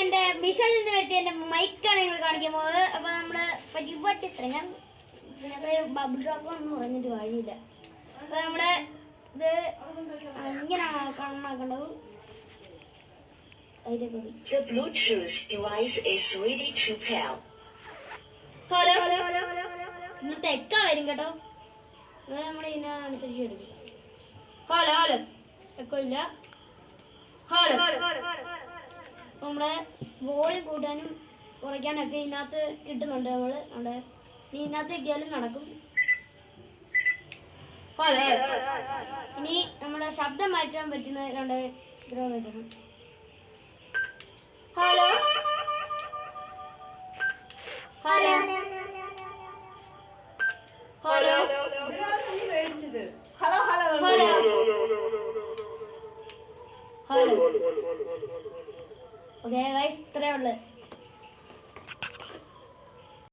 എന്റെ വിഷലിൽ നിന്ന് പറ്റിയ എന്റെ മൈക്കാണ് നിങ്ങൾ കാണിക്കാൻ പോകുന്നത്. അപ്പൊ നമ്മുടെ പരിപാടി ഇത്ര ഞാൻ ഇതിനകത്ത് ബബിൾ ഡ്രോപ്പ് ഒന്നും പറഞ്ഞിട്ട് വഴിയില്ല. അപ്പൊ നമ്മുടെ ഇത് ഇങ്ങനെ കണ്ണാക്കണ്ടത്. The Bluetooth device is ready to pair. Hello ഇന്നത്തെ എക്ക വരും കേട്ടോ. അത് നമ്മുടെ ഇതിനനുസരിച്ച് എടുക്കും. ഹലോ ഹലോ എക്കോ ഇല്ല. ഹലോ നമ്മുടെ വോളിയം കൂട്ടാനും കുറയ്ക്കാനൊക്കെ ഇതിനകത്ത് കിട്ടുന്നുണ്ട്. നമ്മുടെ ഇതിനകത്ത് എത്തിയാലും നടക്കും. ഹലോ ഇനി നമ്മുടെ ശബ്ദം മാറ്റാൻ പറ്റുന്ന രണ്ട് ഗ്രോ വെക്കണം. Hello hello hello hello hello okay guys ഇത്രയേ ഉള്ളൂ.